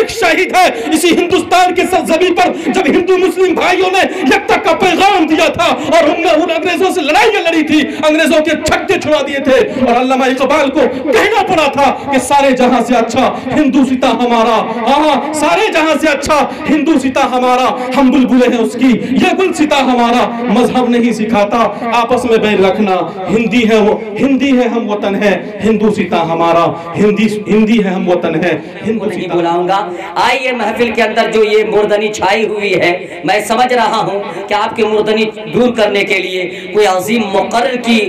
ایک شہید ہے اسی ہندوستان کی سرزمین پر جب ہندو مسلم بھائیوں نے یکتا کا پیغام دیا تھا اور ہم نے ان انگریزوں سے لڑائیاں لڑی تھی, انگریزوں کے چھکے چھڑا دیے تھے, اور علامہ اقبال کو کہنا پڑا تھا کہ سارے جہاں سے اچھا ہندو ستا ہمارا, ہاں سارے جہاں سے اچھا ہندو ستا ہمارا, ہم بلبلے ہیں اس کی یہ گل ستا ہمارا, مذہب نہیں سکھاتا آپس میں بین رکھنا, ہندی ہے وہ ہندی ہے ہم وطن ہے ہندو ستا ہمارا, ہندی ہے ہم وطن ہے ہندو نہیں بلاؤں گا. آئیے محفل کے اندر جو یہ مردنی چھائی ہوئی ہے, میں سمجھ رہا ہوں کہ آپ کی مردنی دور کرنے کے لیے کوئی عظیم مقرر کی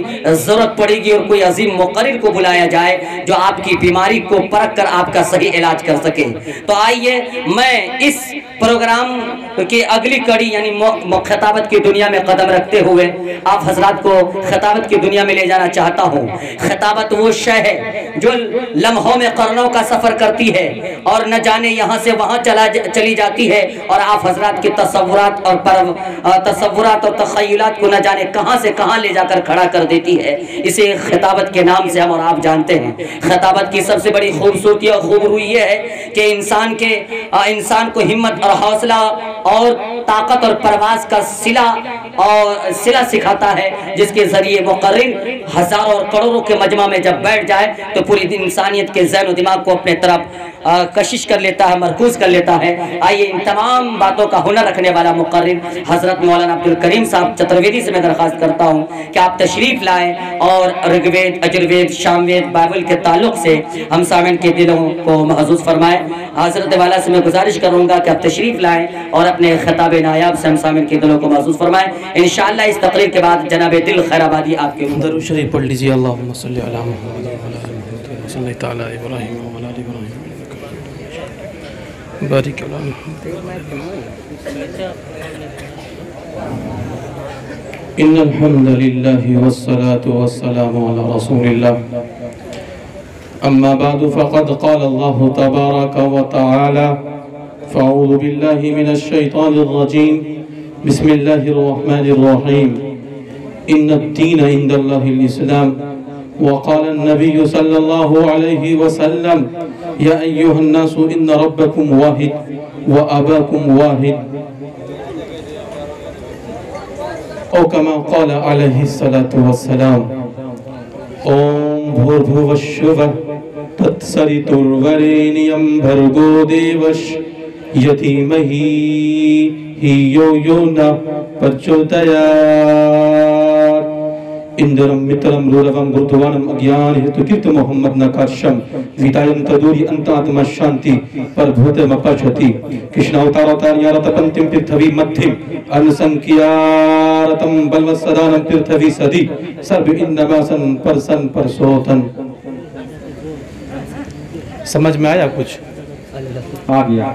ضرورت پڑے گی اور کوئی عظیم مقرر کو بلایا جائے جو آپ کی بیماری کو پرکھ کر آپ کا صحیح علاج کر سکے. تو آئیے میں اس پروگرام کی اگلی کڑی یعنی خطابت کی دنیا میں قدم رکھتے ہوئے آپ حضرات کو خطابت کی دنیا میں لے جانا چاہتا ہوں. خطابت وہ شے ہے جو لمحوں میں قرنوں کا سفر کرتی ہے اور نہ جانے یہاں سے وہاں چلی جاتی ہے, اور آپ حضرات کی تصورات اور تخیلات کو نہ جانے کہاں سے کہاں لے جا کر کھڑا کر دیتی ہے. اسے خطابت کے نام سے ہم اور آپ جانتے ہیں. خطابت کی سب سے بڑی خوبصورتی اور خوبروئی یہ ہے کہ انسان کو ہمت اور حوصلہ اور طاقت اور پرواز کا صلہ سکھاتا ہے, جس کے ذریعے مقرر ہزاروں اور کروڑوں کے مجمع میں جب بیٹھ جائے تو پوری انسانیت کے ذہن و دماغ کو اپنے طرف کشش کر لیتا ہے, مرکوز کر لیتا ہے. آئیے ان تمام باتوں کا ہنر رکھنے والا مقرر حضرت مولانا عبدالکریم صاحب چترویدی سے میں درخواست کرتا ہوں کہ آپ تشریف لائیں اور رگوید, اجروید, شاموید, بائبل کے تعلق سے ہم سامعین کے دلوں کو محظوظ فرمائیں. حضرت والا سے میں گزارش کروں گا کہ آپ تشریف لائیں اور اپنے خطاب نایاب سے ہم سامعین کے دلوں کو محظوظ فرمائیں. انشاءاللہ اس تقریر کے بعد جناب دل خیر آبادی آپ کے درود شریف پڑھ لیجیے. اللہم صلی علی محمد و علی محمد صلی تعالی ابراہیم و علی ابراہیم بارک علی ان الحمد للہ والصلاة والسلام علی رسول اللہ. اما بعد فقد قال اللہ تبارک و تعالی فاعوذ باللہ من الشیطان الرجیم بسم اللہ الرحمن الرحیم ان الدین عند اللہ الاسلام وقال النبي صلى الله عليه وسلم يا أيها الناس إن ربكم واحد وأباكم واحد أو كما قال عليه الصلاة والسلام. Om Bhurvashva Tatsariturvarenyam Bhargo Devash Yatimahi Hiyo Yona Prachodayat Indram Mitram Ruravam Gurduvanam Agyan Hitukirta Muhammad Nakarsham Vitayam Taduri Antatma Shanti Parbhute Mapachati Krishna Avtaratar Yaratapantim Pirthavi Madhim Ansankiyaratam Balvasadanam Pirthavi Sadi Sarv Innamasan Parsan Parsotan. سمجھ میں آیا کچھ؟ آگیا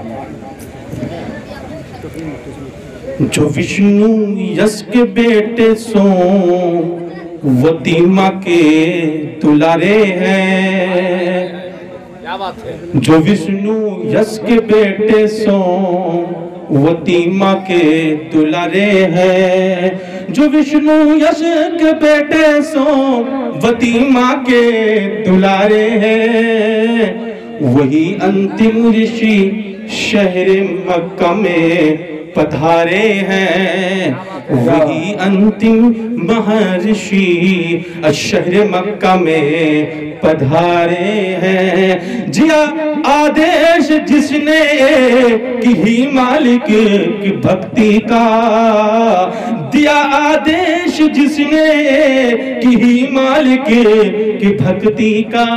جو وشنو یس کے بیٹے سوں وطیمہ کے دلارے ہیں. جو وشنو یس کے بیٹے سوں وطیمہ کے دلارے ہیں. جو وشنو یش کے بیٹے سوں وطیمہ کے دلارے ہیں. وہی انتم رشی شہر مکہ میں پدھارے ہیں. وہی انتم مہرشی شہر مکہ میں پدھارے ہیں. جیا آدیش جس نے کی ہی مالک کی بھکتی کا دیا. آدیش جس نے کی ہی مالک کی بھکتی کا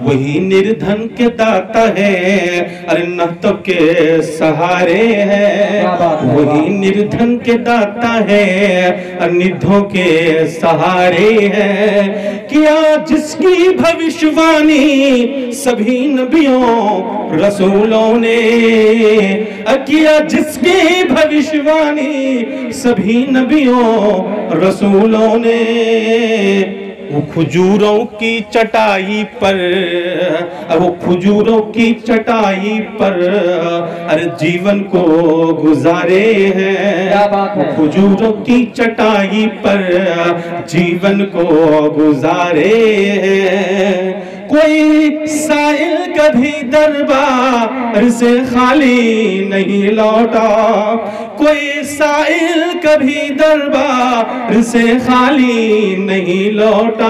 وہی نردھن کے داتا ہے ارے نہتوں کے سہارے ہیں. وہی نردھن کے داتا ہے اور نردھوں کے سہارے ہیں. کیا جس کی بھوشوانی سبھی نبیوں رسولوں نے کیا جس کی بھوشوانی سبھی نبیوں رسولوں نے. وہ کھجوروں کی چٹائی پر وہ کھجوروں کی چٹائی پر ارے جیون کو گزارے ہیں. وہ کھجوروں کی چٹائی پر جیون کو گزارے ہیں. کوئی سائل کبھی دربار سے خالی نہیں لوٹا، کوئی سائل کبھی دربار سے خالی نہیں لوٹا،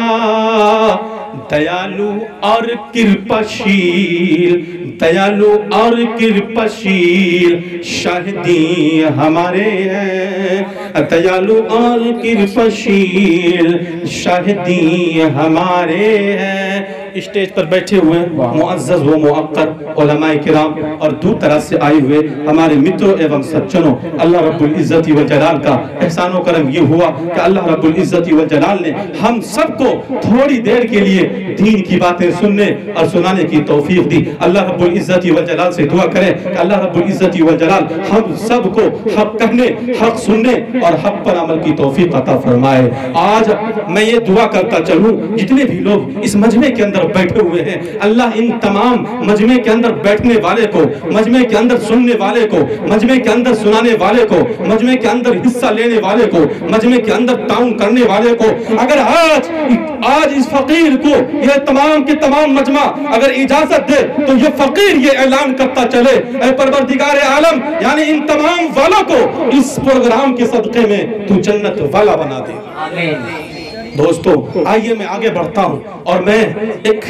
دیالو اور کرپشیل، دیالو اور کرپشیل شاہدی ہمارے ہیں، دیالو اور کرپشیل شاہدی ہمارے ہیں۔ اسٹیج پر بیٹھے ہوئے معزز و معقر علماء کرام اور دور دراز سے آئے ہوئے ہمارے متروں ایوم سجنوں، اللہ رب العزت والجلال کا احسان و کرم یہ ہوا کہ اللہ رب العزت والجلال نے ہم سب کو تھوڑی دیر کے لیے دین کی باتیں سننے اور سنانے کی توفیق دی۔ اللہ رب العزت والجلال سے دعا کریں کہ اللہ رب العزت والجلال ہم سب کو حق کہنے، حق سننے اور حق پر عمل کی توفیق عطا فرمائے۔ آج میں یہ دعا کرتا چلوں، جتنے بھی لوگ اس مجمع کے اندر بیٹھے ہوئے ہیں، اللہ ان تمام مجمع کے اندر بیٹھنے والے کو، مجمع کے اندر سننے والے کو، مجمع کے اندر سنانے والے کو، مجمع کے اندر حصہ لینے والے کو، مجمع کے اندر تعاون کرنے والے کو، اگر آج اس فقیر کو یہ تمام کے تمام مجمع اگر اجازت دے تو یہ فقیر یہ اعلان کرتا چلے، اے پروردگار عالم، یعنی ان تمام والوں کو اس پروگرام کے صدقے میں تو جنت والا بنا دے۔ آمین۔ دوستو آئیے میں آگے بڑھتا ہوں اور میں ایک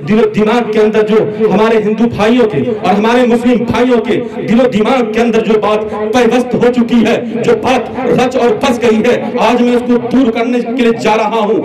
دل و دماغ کے اندر جو ہمارے ہندو بھائیوں کے اور ہمارے مسلم بھائیوں کے دل و دماغ کے اندر جو بات پیوست ہو چکی ہے، جو بات رچ اور پس گئی ہے، آج میں اس کو دور کرنے کے لیے جا رہا ہوں۔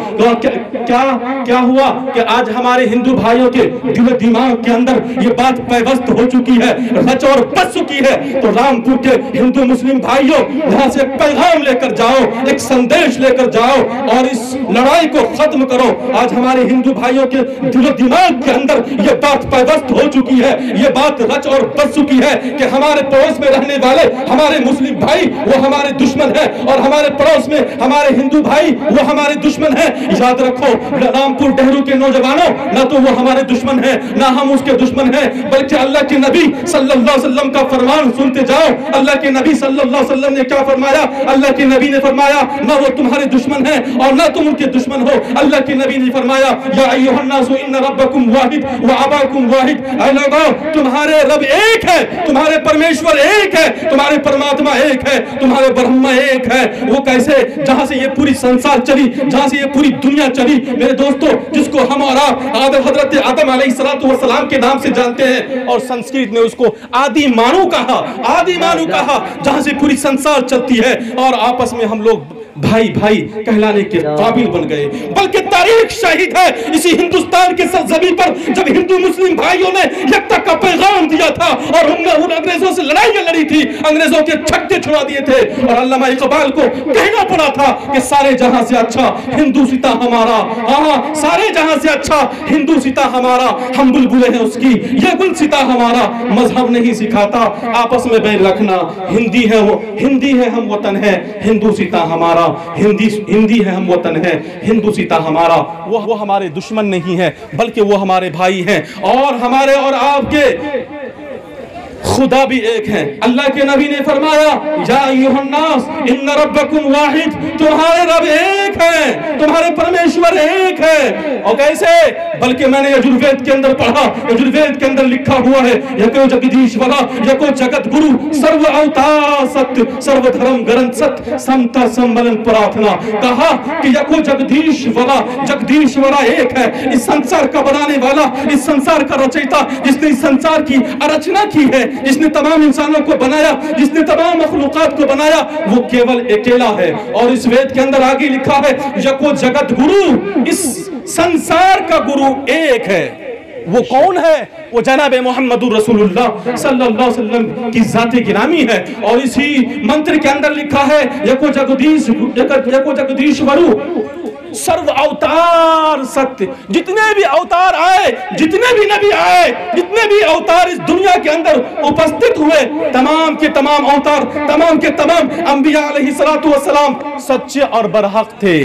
کیا ہوا کہ آج ہمارے ہندو بھائیوں کے دل و دماغ کے اندر یہ بات پیوست ہو چکی ہے، رچ اور پس چکی ہے، تو رامپور کے ہندو مسلم بھائیوں یہاں سے ایک پیغام لے کر جاؤ، ایک سندیش لے کر جاؤ اور اس لڑائی کو ختم کرو۔ آج ہمارے ہندو بھائیوں کے دل و دماغ کے اندر یہ بات پیوست ہو چکی ہے، یہ بات رچ اور بس چکی ہے کہ ہمارے پڑوس میں رہنے والے ہمارے مسلم بھائی وہ ہمارے دشمن ہیں، اور ہمارے پڑوس میں ہمارے ہندو بھائی وہ ہمارے دشمن ہیں۔ یاد رکھو، رامپور ڈہرو کے نوجوانوں، نہ تو وہ ہمارے دشمن ہیں نہ ہم اس کے دشمن ہیں، بلکہ اللہ کے نبی صلی اللہ علیہ وسلم کا فرمان سنتے جاؤ۔ اللہ کے نبی صلی اللہ علیہ وسلم نے کیا فرمایا؟ اللہ کے نبی نے فرمایا نہ وہ تمہارے دشمن ہیں اور نہ تم کے دشمن ہو۔ اللہ کے نبی نے فرمایا یا ایھا الناس ان ربکم واحد واباکم واحد، اے لوگو تمہارے رب ایک ہے، تمہارے پرمیشور ایک ہے، تمہارے پرماتما ایک ہے، تمہارے برہما ایک ہے۔ وہ کیسے؟ جہاں سے یہ پوری سنسار چلی، جہاں سے یہ پوری دنیا چلی، میرے دوستو، جس کو ہم اور آپ حضرت آدم علیہ السلام کے نام سے جانتے ہیں، اور سنسکرت نے اس کو آدی مانو کہا، آدی مانو کہا، جہاں سے پوری سنسار چلتی ہے، اور آپس میں ہم لوگ بھائی بھائی کہلانے کے قابل بن گئے۔ بلکہ تاریخ شاہد ہے اسی ہندوستان کے سرزمین پر جب ہندو مسلم بھائیوں نے یکتا کا پیغام دیا تھا اور ہم نے ان انگریزوں سے لڑائیاں لڑی تھی، انگریزوں کے چھکے چھڑا دیے تھے، اور علامہ اقبال کو کہنا پڑا تھا کہ سارے جہاں سے اچھا ہندو ستا ہمارا، ہاں سارے جہاں سے اچھا ہندو ستا ہمارا، ہم بلبلے ہیں اس کی یہ گل ستا ہمارا، مذہب نہیں سکھاتا آپس میں بین رکھنا، ہندی ہے وہ ہندی ہے ہم وطن ہے ہندو ستا ہمارا، ہندی ہے ہم وطن ہے ہندو ستا ہمارا۔ وہ ہمارے دشمن نہیں ہے بلکہ وہ ہمارے بھائی ہیں، اور ہمارے اور آپ کے خدا بھی ایک ہے۔ اللہ کے نبی نے فرمایا یا ایھا الناس ان ربکم واحد، تمہارے رب ایک ہے، تمہارے پرمیشور ایک ہے۔ اور کیسے؟ بلکہ میں نے یجروید کے اندر پڑھا، یجروید کے اندر لکھا ہوا ہے یکو جگدیشورا یکو جگت گرو سرو اوتار ست سرو دھرم گرنتھ ست سمتا سمبلن پراتھنا، کہا کہ یکو جگدیشورا، جگدیشورا ایک ہے، اس سنسار کا بنانے والا، اس سنسار کا رچیتا، جس نے اس سنسار کی ارچنا کی ہے، جس نے تمام انسانوں کو بنایا، جس نے تمام مخلوقات کو بنایا، وہ کیول اکیلا ہے۔ اور اس وید کے اندر آگے لکھا ہے یکو جگت گرو، اس سنسار کا گرو ایک ہے۔ وہ کون ہے؟ وہ جناب محمد رسول اللہ صلی اللہ علیہ وسلم کی ذات گرامی ہے۔ اور اسی منتر کے اندر لکھا ہے یکو جگدیشورو سرو اوتار ست، جتنے بھی اوتار آئے، جتنے بھی نبی آئے، جتنے بھی اوتار اس دنیا کے اندر اپستھت ہوئے، تمام کے تمام اوتار، تمام کے تمام انبیاء علیہ السلام سچے اور برحق تھے۔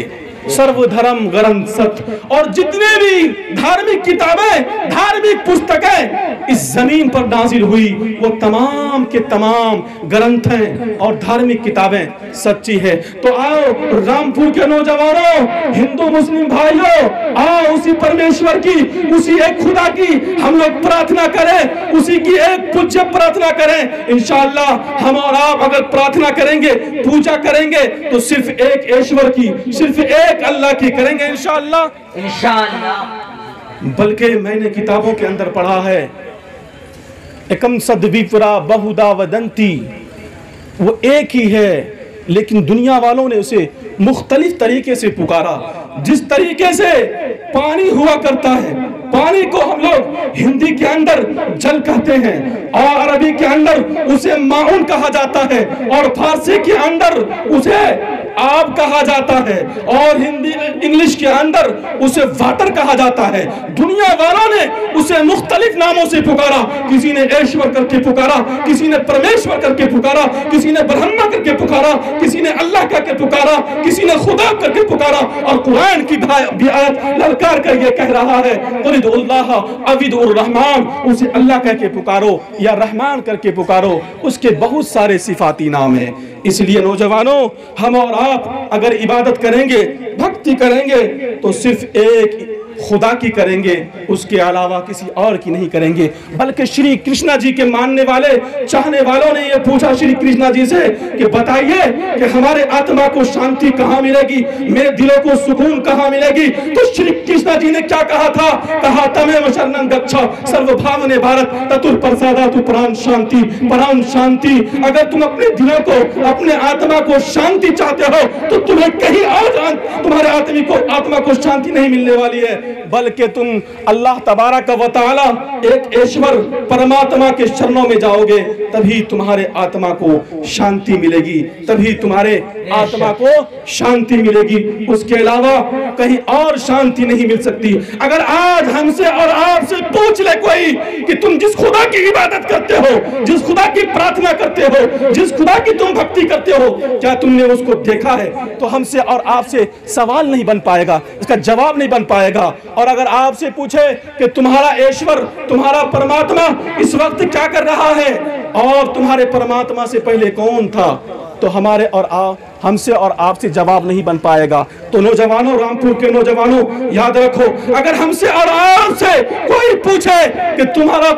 सर्वधर्म ग्रंथ सत। और जितने भी धार्मिक किताबें, धार्मिक पुस्तकें इस जमीन पर नाजिल हुई, वो तमाम के तमाम ग्रंथ हैं और धार्मिक किताबें सच्ची है। तो आओ रामपुर के नौजवानों, हिंदू मुस्लिम भाइयों, आओ उसी परमेश्वर की, उसी एक खुदा की हम लोग प्रार्थना करें, उसी की एक पूज्य प्रार्थना करें। इंशाअल्लाह हम और आप अगर प्रार्थना करेंगे, पूजा करेंगे, तो सिर्फ एक ईश्वर की, सिर्फ एक अल्लाह की करेंगे इंशाअल्लाह। इंशाअल्लाह। बल्कि मैंने किताबों के अंदर पढ़ा है, एकम सद्विप्रा बहुधा वदंती, वो एक ही है लेकिन दुनिया वालों ने उसे मुख्तलिफ तरीके से पुकारा। जिस तरीके से पानी हुआ करता है, पानी को हम लोग हिंदी के अंदर जल कहते हैं और अरबी के अंदर उसे माउन कहा जाता है और फारसी के अंदर उसे आब कहा जाता है और हिंदी इंग्लिश के अंदर उसे वाटर कहा जाता है। दुनिया वालों ने उसे मुख्तलिफ नामों से पुकारा। किसी ने ईश्वर करके पुकारा, किसी ने परमेश्वर करके पुकारा, किसी ने ब्रह्मा करके पुकारा, किसी ने अल्लाह करके पुकारा, किसी ने खुदा करके पुकारा। और कुरान की भी आयत ललकार कर ये कह रहा है, कुलिदुल्लाह अविदुर रहमान, उसे अल्लाह कह के पुकारो या रहमान करके पुकारो। उसके बहुत सारे सिफाती नाम हैं। इसलिए नौजवानों, हम और आप अगर इबादत करेंगे, भक्ति करेंगे, तो सिर्फ एक खुदा की करेंगे, उसके अलावा किसी और की नहीं करेंगे। बल्कि श्री कृष्णा जी के मानने वाले, चाहने वालों ने ये पूछा श्री कृष्णा जी से कि बताइए कि हमारे आत्मा को शांति कहाँ मिलेगी, मेरे दिलों को सुकून कहाँ मिलेगी। तो श्री कृष्णा जी ने क्या कहा था? कहा तमेव शरणं गच्छ सर्वभावने भारत ततुर प्रसादातु प्राण शांति, प्राण शांति। अगर तुम अपने दिलों को, अपने आत्मा को शांति चाहते हो, तो तुम्हें कहीं और तुम्हारे आत्मा को शांति नहीं मिलने वाली है, बल्कि तुम अल्लाह तबारक व तआला एक ईश्वर परमात्मा के शरणों में जाओगे, तभी तुम्हारे आत्मा को शांति मिलेगी, तभी तुम्हारे आत्मा को शांति मिलेगी। उसके अलावा कहीं और शांति नहीं मिल सकती। अगर आज हमसे और आपसे पूछ ले कोई कि तुम जिस खुदा की इबादत करते हो, जिस खुदा की प्रार्थना करते हो, जिस खुदा की तुम भक्ति करते हो, क्या तुमने उसको देखा है? तो हमसे और आपसे सवाल नहीं बन पाएगा, इसका जवाब नहीं बन पाएगा। और अगर आपसे पूछे कि तुम्हारा ईश्वर, तुम्हारा परमात्मा इस वक्त क्या कर रहा है और तुम्हारे परमात्मा से पहले कौन था, तो हमसे और आपसे जवाब नहीं बन पाएगा। तो नौजवानों, रामपुर के नौजवानों, याद रखो, अगर हमसे और आपसे कोई पूछे कि तुम्हारा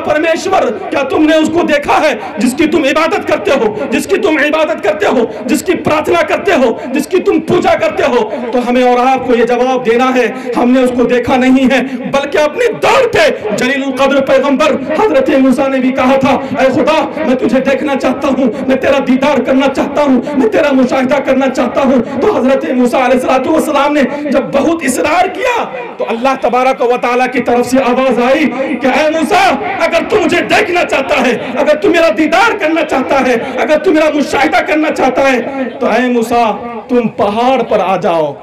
परमेश्वर क्या तुमने उसको देखा है जिसकी तुम इबादत करते हो, जिसकी तुम इबादत करते हो, जिसकी प्रार्थना करते हो, जिसकी तुम पूजा करते हो, तो हमें और आपको ये जवाब देना है, हमने उसको देखा नहीं है। बल्कि अपने दौर पे जलीलुल कद्र पैगंबर हजरत मूसा ने भी कहा था, ऐ खुदा, मैं तुझे देखना चाहता हूँ, मैं तेरा दीदार करना चाहता हूँ, मैं तेरा मुशाहिदा करना चाहता हूँ। तो हजरत मूसा अलैहिस्सलाम ने जब बहुत इसरार किया, तो अल्लाह तबारक व तआला की तरफ से आवाज आई कि ऐ मूसा, अगर तू मुझे देखना चाहता है, अगर तू मेरा दीदार करना चाहता है, अगर तू मेरा मुशाहिदा करना चाहता है, तो ऐ मूसा, तुम पहाड़ पर आ जाओ।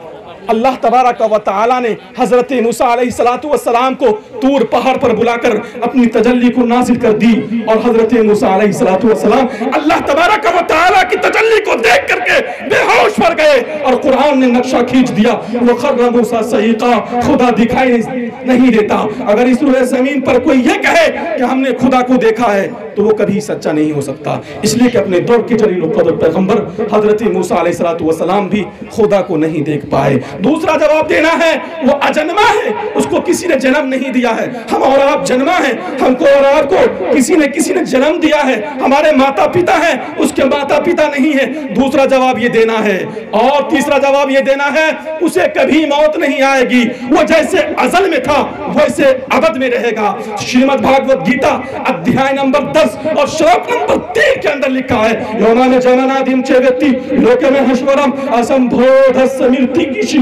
अल्लाह तबारक व तआला ने हजरत मूसा अलैहिस्सलाम को तूर पहाड़ पर बुलाकर अपनी तजल्ली को नाज़िल कर दी और हजरत मूसा अलैहिस्सलाम अल्लाह तबारक व तआला की तजल्ली को देख करके बेहोश पड़ गए। और कुरान ने नक्शा खींच दिया, वो खर्रा मूसा सईका, खुदा दिखाई नहीं देता। अगर इस रूह ज़मीन पर कोई ये कहे कि हमने खुदा को देखा है, तो वो कभी सच्चा नहीं हो सकता। इसलिए कि अपने दौर के जलीलुल कद्र पैगंबर हजरत मूसा अलैहिस्सलाम भी खुदा को नहीं देख पाए। दूसरा जवाब देना है, वो अजन्मा है, उसको किसी ने जन्म नहीं दिया है। हम और आप जन्मा है, हमको और आपको किसी ने जन्म दिया है, हमारे माता पिता हैं, उसके माता पिता नहीं है। दूसरा जवाब ये देना है। और तीसरा जवाब ये देना है, उसे कभी मौत नहीं आएगी, वो जैसे अज़ल में था वैसे अबद में रहेगा। श्रीमद् भागवत गीता अध्याय नंबर 10 और श्लोक नंबर 3 के अंदर लिखा है, योनाने जननादिम चे व्यक्ति लोके में हश्वरम असंभोधस्य मृत्युकीशी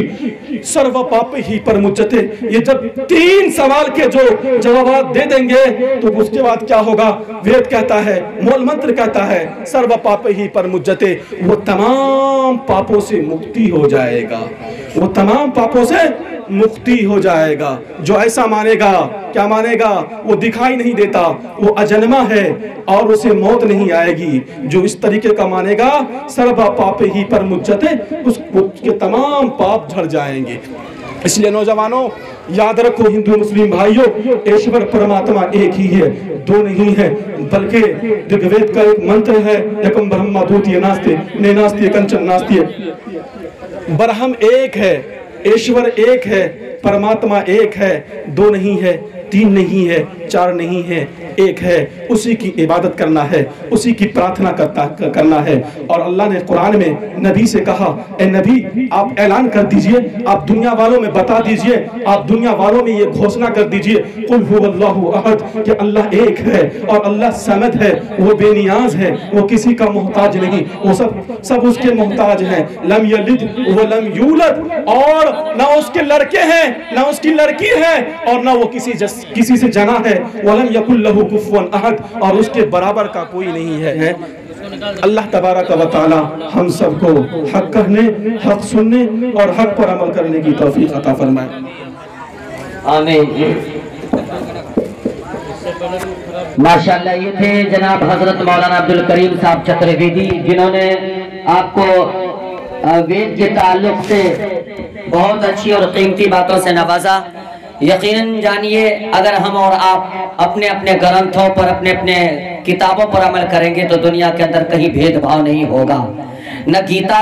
सर्व पाप ही पर मुज्जते। ये जब 3 सवाल के जो जवाब दे देंगे तो उसके बाद क्या होगा? वेद कहता है, मूल मंत्र कहता है, सर्व पाप ही पर मुज्जते, वो तमाम पापों से मुक्ति हो जाएगा, वो तमाम पापों से मुक्ति हो जाएगा। जो ऐसा मानेगा, क्या मानेगा? वो दिखाई नहीं देता, वो अजन्मा है और उसे मौत नहीं आएगी। जो इस तरीके का मानेगा, सर्व पाप ही पर मुज्जते, उसके तमाम पाप झड़ जाएंगे। इसलिए नौजवानों याद रखो, हिंदू मुस्लिम भाइयों, ईश्वर परमात्मा एक ही है, 2 नहीं है, बल्कि ऋग्वेद का एक मंत्र है, एकम ब्रह्मा द्वितीय नास्ति नेनास्ति कंचन नास्ति। ब्रह्म एक है, ईश्वर एक है, परमात्मा एक है, 2 नहीं है, 3 नहीं है, 4 नहीं है, एक है। उसी की इबादत करना है, उसी की प्रार्थना करना है। और अल्लाह ने कुरान में नबी से कहा, ए नबी आप ऐलान कर दीजिए, आप दुनिया वालों में बता दीजिए, आप दुनिया वालों में ये घोषणा कर दीजिए, कुल हुवल्लाहु अहद, कि अल्लाह एक है और अल्लाह समद है, वो बेनियाज है, वो किसी का मोहताज नहीं, वो सब उसके मोहताज हैं। लम यलिद व लम यूलद, और ना उसके लड़के हैं ना उसकी लड़की है, और ना वो किसी से जना है। वलम यकुल लहू कुफुवन अहद, और उसके बराबर का कोई नहीं है। अल्लाह तबारक व तआला हम सबको हक कहने, हक सुनने और हक पर अमल करने की तौफीक अता फरमाए। आमीन। माशाअल्लाह, ये थे जनाब हजरत मौलाना अब्दुल करीम साहब चतुर्वेदी, जिन्होंने आपको वेद के ताल्लुक से बहुत अच्छी और कीमती बातों से नवाजा। यकीनन जानिए, अगर हम और आप अपने अपने ग्रंथों पर, अपने अपने किताबों पर अमल करेंगे तो दुनिया के अंदर कहीं भेदभाव नहीं होगा। न गीता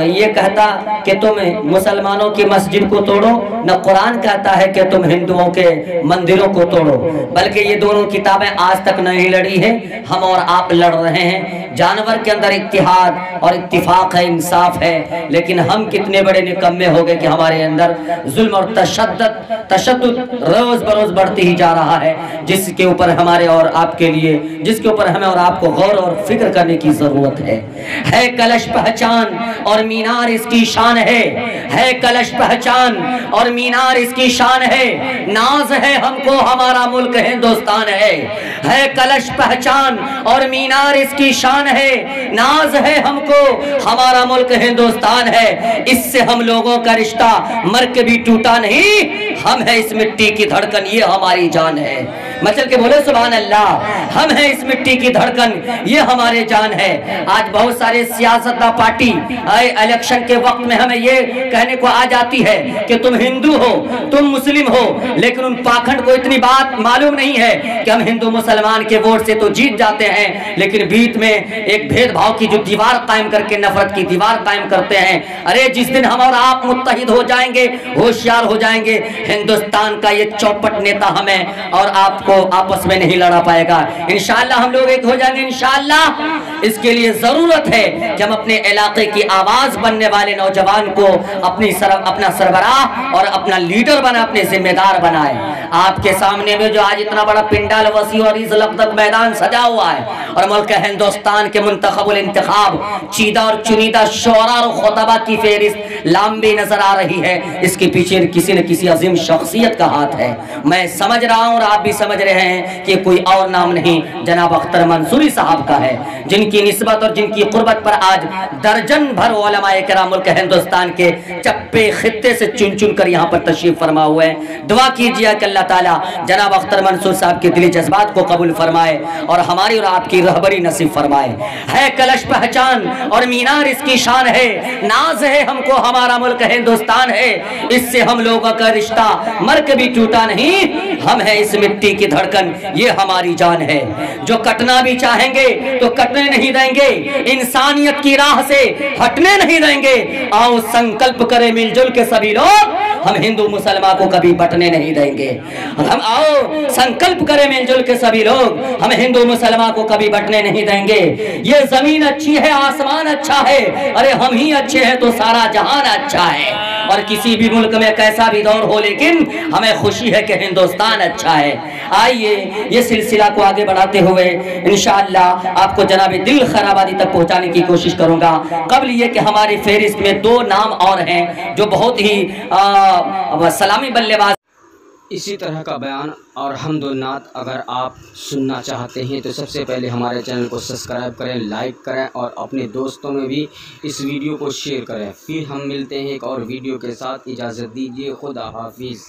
ये कहता कि तुम मुसलमानों की मस्जिद को तोड़ो, न कुरान कहता है कि तुम हिंदुओं के मंदिरों को तोड़ो, बल्कि ये दोनों किताबें आज तक नहीं लड़ी है, हम और आप लड़ रहे हैं। जानवर के अंदर इत्तिहाद और इत्तिफाक है, इंसाफ है, लेकिन हम कितने बड़े निकम्मे हो गए कि हमारे अंदर जुल्म और तशद्दुद रोज बरोज बढ़ती ही जा रहा है, जिसके ऊपर हमारे और आपके लिए, जिसके ऊपर हमें और आपको गौर और फिक्र करने की जरूरत है कलश पहचान और मीनार इसकी शान है कलश पहचान और मीनार इसकी शान है, नाज है हमको हमारा मुल्क हिंदुस्तान है कलश पहचान और मीनार इसकी शान है, नाज है हमको हमारा मुल्क हिंदुस्तान है। इससे हम लोगों का रिश्ता मर के भी टूटा नहीं, हम है इस मिट्टी की धड़कन, ये हमारी जान है। मचल के बोले सुभान अल्लाह, हम है इस मिट्टी की धड़कन, ये हमारे जान है। आज बहुत सारे सियासतदान पार्टी इलेक्शन के वक्त में हमें ये कहने को आ जाती है कि तुम हिंदू हो, तुम मुस्लिम हो, लेकिन उन पाखंड को इतनी बात मालूम नहीं है कि हम हिंदू मुसलमान के वोट से तो जीत जाते हैं, लेकिन बीच में एक भेदभाव की जो दीवार कायम करके, नफरत की दीवार कायम करते हैं। अरे जिस दिन हम और आप मुत्तहिद हो जाएंगे, होशियार हो जाएंगे, हिंदुस्तान का ये चौपट नेता हमें और आपको आपस में नहीं लड़ा पाएगा। इंशाअल्लाह हम लोग एक हो जाएंगे इंशाअल्लाह। इसके लिए जरूरत है कि हम अपने इलाके की आवाज बनने वाले नौजवान को अपना सरबराह और अपना लीडर बना, अपने जिम्मेदार बनाए। आपके सामने में जो आज इतना बड़ा पिंडाल वसी और इस लकदक मैदान सजा हुआ है और मुल्क हिंदुस्तान के मुंतखबुल इंतखाब चीदा और चुनीदा शोरा और खुतबा की फेहरिस्त लंबी नजर आ रही है, इसके पीछे किसी न किसी अजीम शख्सियत का हाथ है। मैं समझ रहा हूँ और आप भी समझ रहे हैं कि कोई और नाम नहीं, जनाब अख्तर मंसूरी साहब का है, जिनकी निस्बत और जिनकी कुर्बत पर आज दर्जन भर उलमाए किराम मुल्क हिंदुस्तान के चप्पे खित्ते से चुन चुन कर यहाँ पर तशरीफ फरमा हुए हैं। दुआ कीजिए कि अल्लाह ताला जनाब अख्तर मंसूर साहब के दिली जज्बात को कबूल फरमाए और हमारी और आपकी रहबरी नसीब फरमाए। है कलश पहचान और मीनार इसकी शान है, नाज है हमको हमारा मुल्क हिंदुस्तान है, इससे हम लोगों का रिश्ता मर के भी टूटा नहीं, हम है इस मिट्टी की धड़कन, ये हमारी जान है। जो कटना भी चाहेंगे तो कटने नहीं देंगे, इंसानियत की राह से हटने नहीं देंगे। आओ संकल्प करें मिलजुल के सभी लोग, हम हिंदू मुसलमान को कभी बंटने नहीं देंगे। हम आओ संकल्प करें मिलजुल के सभी लोग, हम हिंदू मुसलमान को कभी बंटने नहीं देंगे। ये जमीन अच्छी है, आसमान अच्छा है, अरे हम ही अच्छे हैं तो सारा जहान अच्छा है। और किसी भी मुल्क में कैसा भी दौर हो, लेकिन हमें खुशी है कि हिंदुस्तान अच्छा है। आइए ये सिलसिला को आगे बढ़ाते हुए इंशाअल्लाह आपको जनाब दिल खराबादी तक पहुंचाने की कोशिश करूंगा। कबल ये कि हमारी फहरिस्त में 2 नाम और हैं जो बहुत ही सलामी बल्लेबाज। इसी तरह का बयान और हम्दुन्नात अगर आप सुनना चाहते हैं तो सबसे पहले हमारे चैनल को सब्सक्राइब करें, लाइक करें और अपने दोस्तों में भी इस वीडियो को शेयर करें। फिर हम मिलते हैं एक और वीडियो के साथ। इजाज़त दीजिए, खुदा हाफिज़।